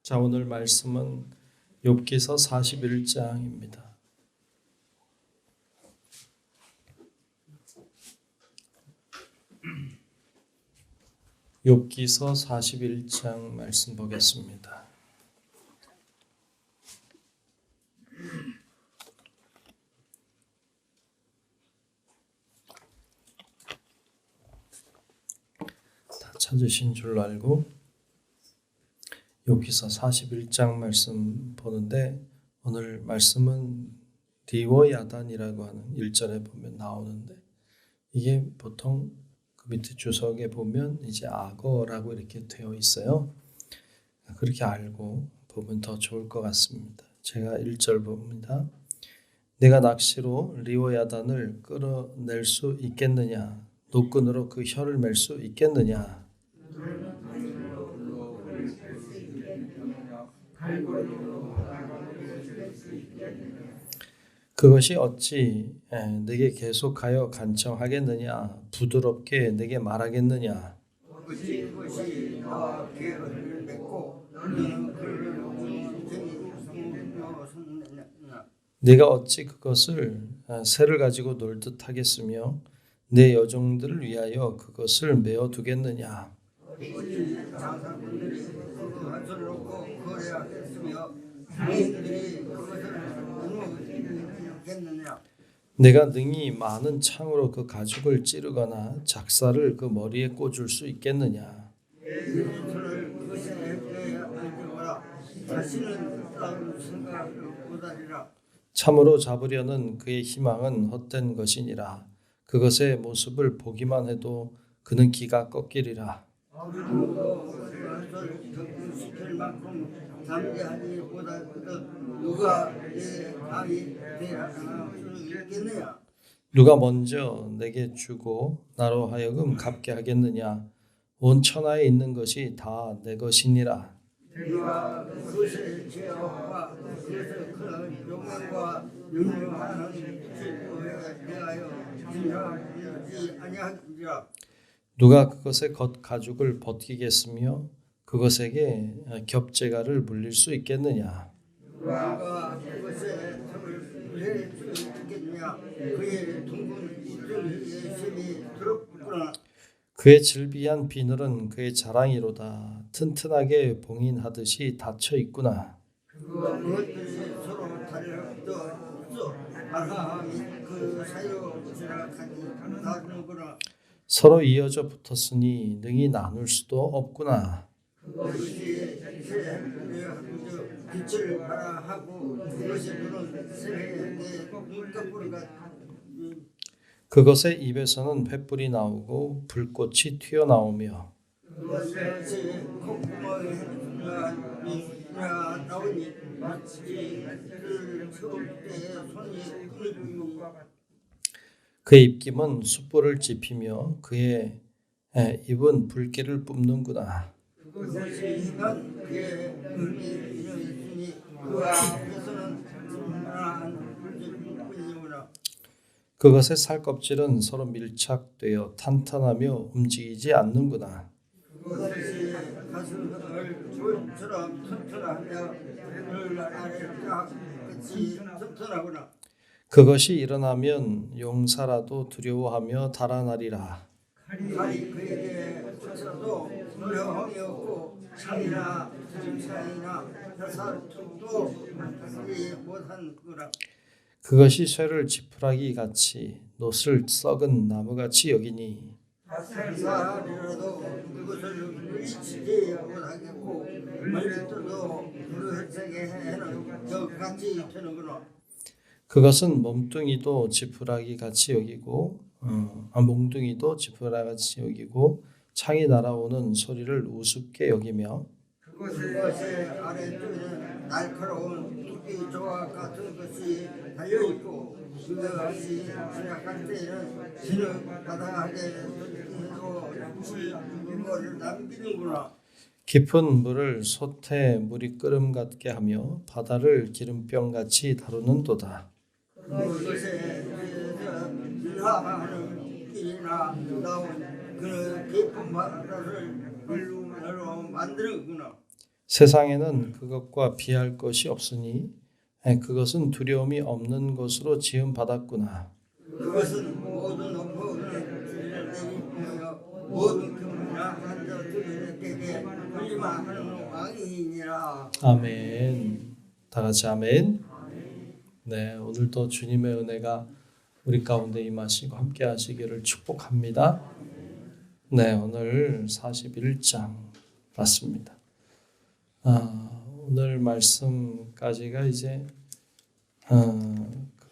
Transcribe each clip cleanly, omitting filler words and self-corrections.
자, 오늘 말씀은 욥기서 41장입니다. 욥기서 41장 말씀 보겠습니다. 다 찾으신 줄 알고 욥기서 41장 말씀 보는데, 오늘 말씀은 리워야단이라고 하는 1절에 보면 나오는데, 이게 보통 그 밑에 주석에 보면 이제 악어라고 이렇게 되어 있어요. 그렇게 알고 보면 더 좋을 것 같습니다. 제가 1절 봅니다. 내가 낚시로 리워야단을 끌어낼 수 있겠느냐? 노끈으로 그 혀를 맬 수 있겠느냐? 그것이 어찌 내게 계속하여 간청하겠느냐? 부드럽게 내게 말하겠느냐? 네가 어찌 그것을 새를 가지고 놀듯 하겠으며 내 여종들을 위하여 그것을 메어 두겠느냐? 내가 능히 많은 창으로 그 가죽을 찌르거나 작사를 그 머리에 꽂을 수 있겠느냐? 참으로 잡으려는 그의 희망은 헛된 것이니라. 그것의 모습을 보기만 해도 그는 기가 꺾이리라. 누가 먼저 내게 주고 나로 하여금 갚게 하겠느냐? 온 천하에 있는 것이 다 내 것이니라. 누가 그것의 겉가죽을 벗기겠으며 그것에게 겹재가를 물릴 수 있겠느냐? 누가 그것의 턱을 물릴 수 있겠느냐? 그의 둥근 이들의 셈이 더럽구나. 그의 질비한 비늘은 그의 자랑이로다. 튼튼하게 봉인하듯이 닫혀 있구나. 그것들이 서로 달려없어 아람이 그 사이로 지나가는구나. 서로 이어져 붙었으니 능히 나눌 수도 없구나. 그것이 빛을 발하고 그것이 눈은 새해 눈꺼풀과 그것의 입에서는 횃불이 나오고 불꽃이 튀어나오며 그의 입김은 숯불을 지피며 그의 입은 불길을 뿜는구나. 그것의 살껍질은 서로 밀착되어 탄탄하며 움직이지 않는구나. 그것이 가슴을 조처럼 튼튼하며 같이 튼튼하구나. 그것이 일어나면 용사라도 두려워하며 달아나리라. 칼이 그에게 쫓아도 노여움이 없고 창이나 등창이나 벼살도 하지 못한구나. 그것이 쇠를 지푸라기 같이 놋을 썩은 나무같이 여기니 사람이라도 그것을 물리치지 못하겠고 멀리도 그것에게 해는 저같이 되는구나. 그것은 몸뚱이도 지푸라기 같이 여기고 몽둥이도 지푸라기 같이 여기고 창이 날아오는 소리를 우습게 여기며 그것의 아래쪽에는 날카로운 토끼조와 같은 것이 달려있고 그것이 지나갈 때에는 지륵바닥에 그거를 남기는구나. 깊은 물을 솥에 물이 끓음 같게 하며 바다를 기름병같이 다루는도다. 그것의 밀하는 길이나 나온 그 깊은 바다를 물로 만드는구나. 세상에는 그것과 비할 것이 없으니 그것은 두려움이 없는 것으로 지음 받았구나. 그것은 모든 업무를 모든 금이나 한자들에게 군림하는 왕이니라. 아멘. 다 같이 아멘. 네, 오늘도 주님의 은혜가 우리 가운데 임하시고 함께 하시기를 축복합니다. 네, 오늘 41장 맞습니다. 오늘 말씀까지가 이제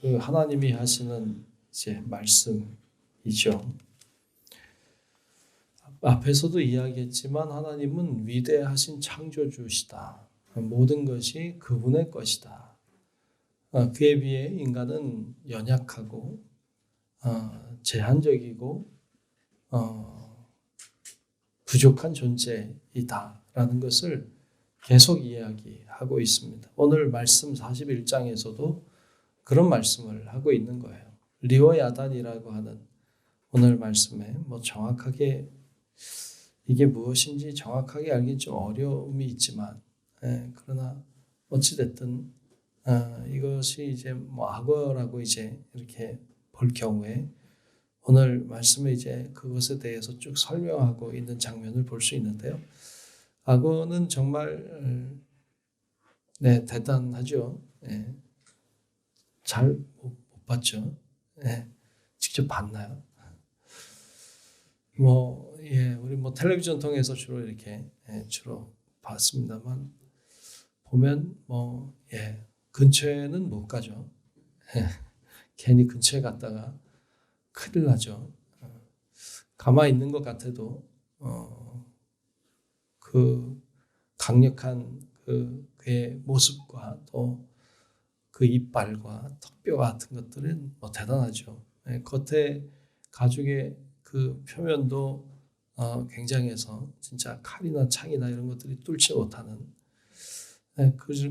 그 하나님이 하시는 이제 말씀이죠. 앞에서도 이야기했지만 하나님은 위대하신 창조주시다. 모든 것이 그분의 것이다. 그에 비해 인간은 연약하고 제한적이고 부족한 존재이다라는 것을 계속 이야기하고 있습니다. 오늘 말씀 41장에서도 그런 말씀을 하고 있는 거예요. 리워야단이라고 하는 오늘 말씀에 뭐 정확하게 이게 무엇인지 정확하게 알기 좀 어려움이 있지만 그러나 어찌됐든 이것이 이제 뭐 악어라고 이제 이렇게 볼 경우에 오늘 말씀에 이제 그것에 대해서 쭉 설명하고 있는 장면을 볼 수 있는데요. 악어는 정말 대단하죠. 잘 못 봤죠. 직접 봤나요? 우리 텔레비전 통해서 주로 이렇게 주로 봤습니다만 보면 근처에는 못 가죠. 괜히 근처에 갔다가 큰일 나죠. 가만히 있는 것 같아도 그 강력한 그의 모습과 또 그 이빨과 턱뼈 같은 것들은 대단하죠. 겉에 가죽의 그 표면도 굉장해서 진짜 칼이나 창이나 이런 것들이 뚫지 못하는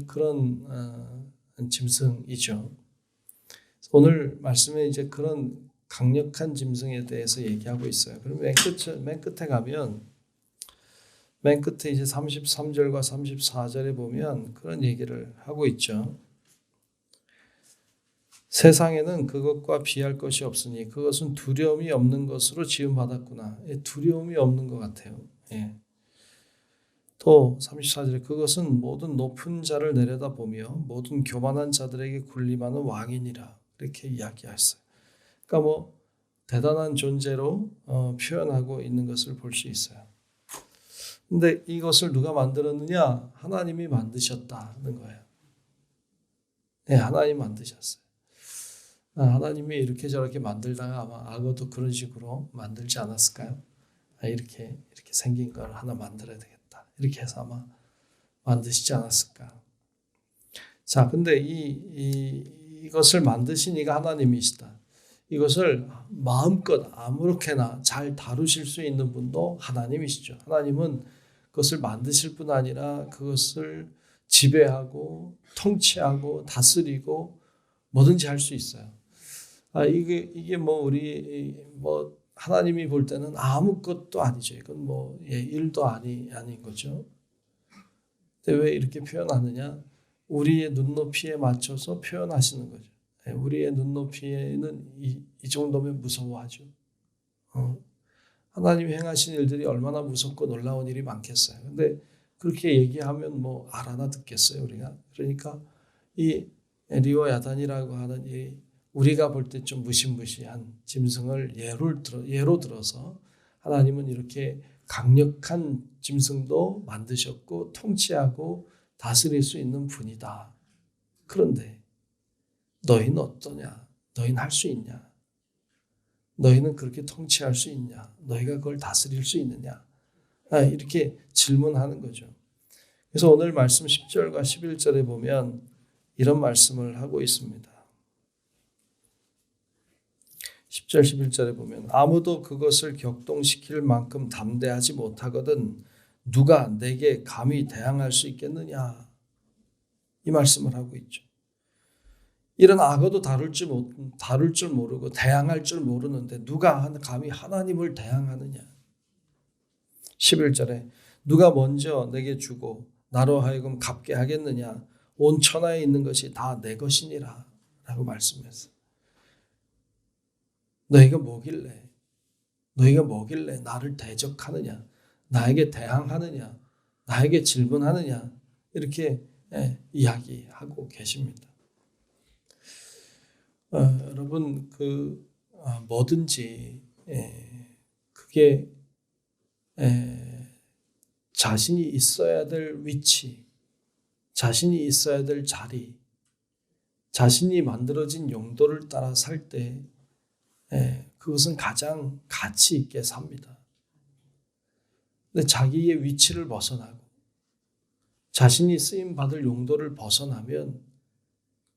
그런 짐승이죠. 오늘 말씀에 이제 그런 강력한 짐승에 대해서 얘기하고 있어요. 그럼 맨 끝에 가면 맨 끝에 이제 33절과 34절에 보면 그런 얘기를 하고 있죠. 세상에는 그것과 비할 것이 없으니 그것은 두려움이 없는 것으로 지음받았구나. 두려움이 없는 것 같아요. 또 34절에 그것은 모든 높은 자를 내려다보며 모든 교만한 자들에게 군림하는 왕이니라. 이렇게 이야기했어요. 그러니까 대단한 존재로 표현하고 있는 것을 볼 수 있어요. 근데 이것을 누가 만들었느냐? 하나님이 만드셨다는 거예요. 하나님 만드셨어요. 하나님이 이렇게 저렇게 만들다가 아마 악어도 그런 식으로 만들지 않았을까요? 이렇게 생긴 걸 하나 만들어야 되겠다. 이렇게 해서 아마 만드시지 않았을까? 자, 근데 이것을 만드신 이가 하나님이시다. 이것을 마음껏 아무렇게나 잘 다루실 수 있는 분도 하나님이시죠. 하나님은 그것을 만드실 뿐 아니라 그것을 지배하고 통치하고 다스리고 뭐든지 할 수 있어요. 이게 우리 하나님이 볼 때는 아무것도 아니죠. 이건 일도 아닌 거죠. 근데 왜 이렇게 표현하느냐? 우리의 눈높이에 맞춰서 표현하시는 거죠. 우리의 눈높이에는 이 정도면 무서워하죠. 하나님이 행하신 일들이 얼마나 무섭고 놀라운 일이 많겠어요. 근데 그렇게 얘기하면 알아나 듣겠어요, 우리가. 그러니까 이 리워야단이라고 하는 이 우리가 볼 때 좀 무시무시한 짐승을 예로 들어서 하나님은 이렇게 강력한 짐승도 만드셨고 통치하고 다스릴 수 있는 분이다. 그런데 너희는 어떠냐? 너희는 할 수 있냐? 너희는 그렇게 통치할 수 있냐? 너희가 그걸 다스릴 수 있느냐? 이렇게 질문하는 거죠. 그래서 오늘 말씀 10절과 11절에 보면 이런 말씀을 하고 있습니다. 10절 11절에 보면 아무도 그것을 격동시킬 만큼 담대하지 못하거든 누가 내게 감히 대항할 수 있겠느냐? 이 말씀을 하고 있죠. 이런 악어도 다룰 줄 모르고 대항할 줄 모르는데 누가 감히 하나님을 대항하느냐? 11절에 누가 먼저 내게 주고 나로 하여금 갚게 하겠느냐? 온 천하에 있는 것이 다 내 것이니라 라고 말씀했어요. 너희가 뭐길래 나를 대적하느냐? 나에게 대항하느냐? 나에게 질문하느냐? 이렇게 이야기하고 계십니다. 여러분 뭐든지 그게 자신이 있어야 될 위치, 자신이 있어야 될 자리, 자신이 만들어진 용도를 따라 살 때 그것은 가장 가치 있게 삽니다. 근데 자기의 위치를 벗어나고 자신이 쓰임받을 용도를 벗어나면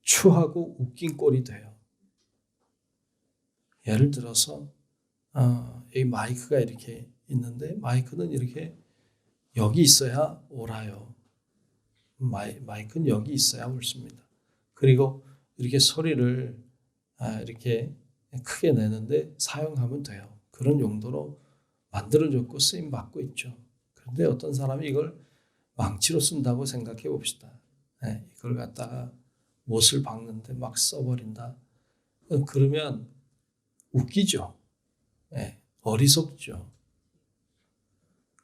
추하고 웃긴 꼴이 돼요. 예를 들어서 이 마이크가 이렇게 있는데 마이크는 이렇게 여기 있어야 옳아요. 마이크는 여기 있어야 옳습니다. 그리고 이렇게 소리를 이렇게 크게 내는데 사용하면 돼요. 그런 용도로 만들어졌고 쓰임받고 있죠. 그런데 어떤 사람이 이걸 망치로 쓴다고 생각해 봅시다. 이걸 갖다가 못을 박는데 막 써버린다. 그러면 웃기죠. 어리석죠.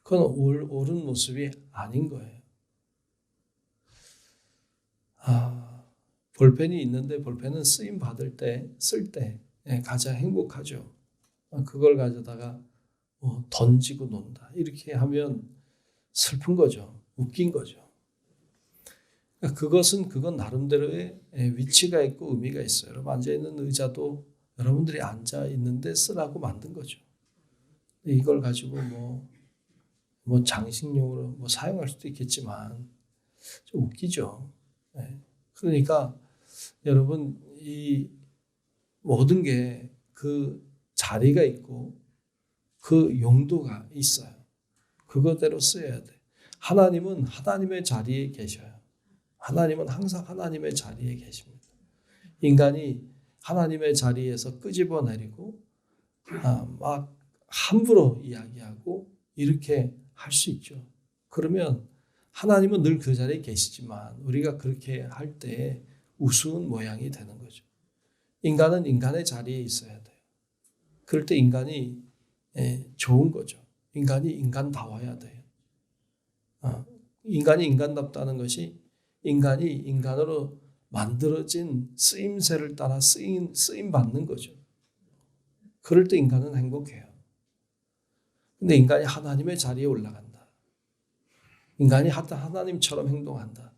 그건 옳은 모습이 아닌 거예요. 볼펜이 있는데 볼펜은 쓰임 받을 때, 쓸 때 가장 행복하죠. 그걸 가져다가 던지고 논다. 이렇게 하면 슬픈 거죠. 웃긴 거죠. 그건 나름대로의 위치가 있고 의미가 있어요. 여러분 앉아있는 의자도 여러분들이 앉아있는데 쓰라고 만든 거죠. 이걸 가지고 뭐 장식용으로 사용할 수도 있겠지만 좀 웃기죠. 그러니까 여러분 이 모든 게 그 자리가 있고 그 용도가 있어요. 그거대로 쓰여야 돼. 하나님은 하나님의 자리에 계셔요. 하나님은 항상 하나님의 자리에 계십니다. 인간이 하나님의 자리에서 끄집어내리고 막 함부로 이야기하고 이렇게 할 수 있죠. 그러면 하나님은 늘 그 자리에 계시지만 우리가 그렇게 할 때 우스운 모양이 되는 거죠. 인간은 인간의 자리에 있어야 돼요. 그럴 때 인간이 좋은 거죠. 인간이 인간다워야 돼요. 인간이 인간답다는 것이 인간이 인간으로 만들어진 쓰임새를 따라 쓰임 받는 거죠. 그럴 때 인간은 행복해요. 근데 인간이 하나님의 자리에 올라간다. 인간이 하나님처럼 행동한다.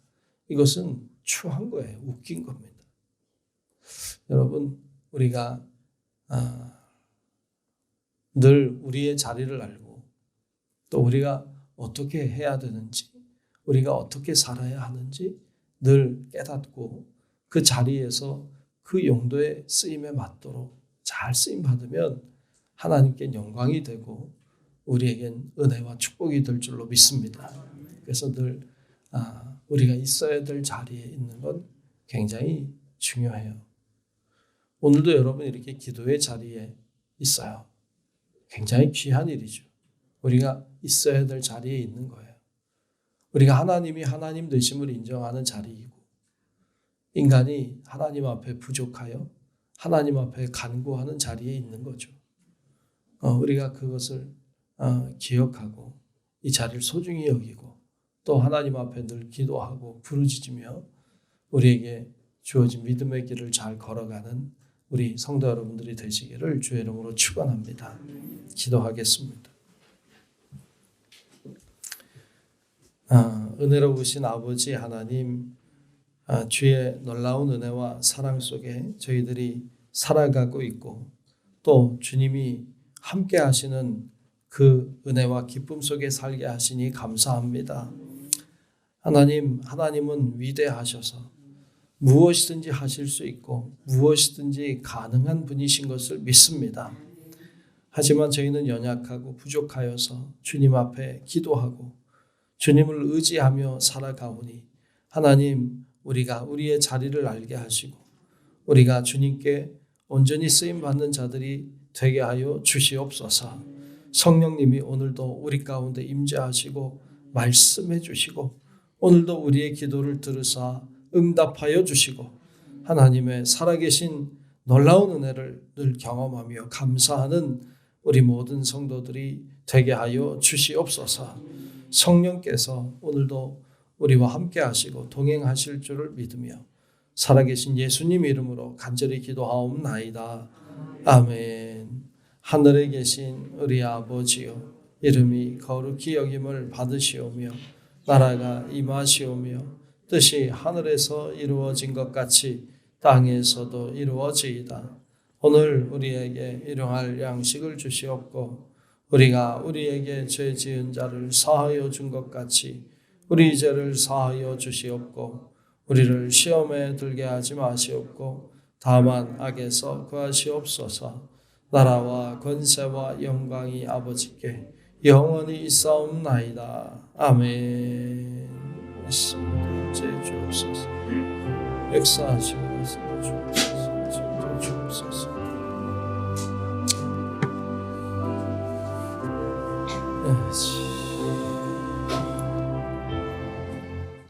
이것은 추한 거예요. 웃긴 겁니다. 여러분, 우리가 늘 우리의 자리를 알고 또 우리가 어떻게 해야 되는지, 우리가 어떻게 살아야 하는지 늘 깨닫고 그 자리에서 그 용도의 쓰임에 맞도록 잘 쓰임 받으면 하나님께 영광이 되고 우리에겐 은혜와 축복이 될 줄로 믿습니다. 그래서 늘 우리가 있어야 될 자리에 있는 건 굉장히 중요해요. 오늘도 여러분 이렇게 기도의 자리에 있어요. 굉장히 귀한 일이죠. 우리가 있어야 될 자리에 있는 거예요. 우리가 하나님이 하나님 되심을 인정하는 자리이고 인간이 하나님 앞에 부족하여 하나님 앞에 간구하는 자리에 있는 거죠. 우리가 그것을 기억하고 이 자리를 소중히 여기고 또 하나님 앞에 늘 기도하고 부르짖으며 우리에게 주어진 믿음의 길을 잘 걸어가는 우리 성도 여러분들이 되시기를 주의 이름으로 축원합니다. 기도하겠습니다. 은혜로우신 아버지 하나님, 주의 놀라운 은혜와 사랑 속에 저희들이 살아가고 있고 또 주님이 함께 하시는 그 은혜와 기쁨 속에 살게 하시니 감사합니다. 하나님은 위대하셔서 무엇이든지 하실 수 있고 무엇이든지 가능한 분이신 것을 믿습니다. 하지만 저희는 연약하고 부족하여서 주님 앞에 기도하고 주님을 의지하며 살아가오니 하나님, 우리가 우리의 자리를 알게 하시고 우리가 주님께 온전히 쓰임받는 자들이 되게 하여 주시옵소서. 성령님이 오늘도 우리 가운데 임재하시고 말씀해 주시고 오늘도 우리의 기도를 들으사 응답하여 주시고 하나님의 살아계신 놀라운 은혜를 늘 경험하며 감사하는 우리 모든 성도들이 되게 하여 주시옵소서. 성령께서 오늘도 우리와 함께 하시고 동행하실 줄을 믿으며 살아계신 예수님 이름으로 간절히 기도하옵나이다. 아멘. 하늘에 계신 우리 아버지여, 이름이 거룩히 여김을 받으시오며 나라가 임하시오며 뜻이 하늘에서 이루어진 것 같이 땅에서도 이루어지이다. 오늘 우리에게 일용할 양식을 주시옵고 우리가 우리에게 죄 지은 자를 사하여 준 것 같이 우리 죄를 사하여 주시옵고 우리를 시험에 들게 하지 마시옵고 다만 악에서 구하시옵소서. 나라와 권세와 영광이 아버지께 영원히 있사옵나이다. 아멘. 말씀 제 주옵소서. 역사하시고 말씀 주옵소서. 주옵소서. 네,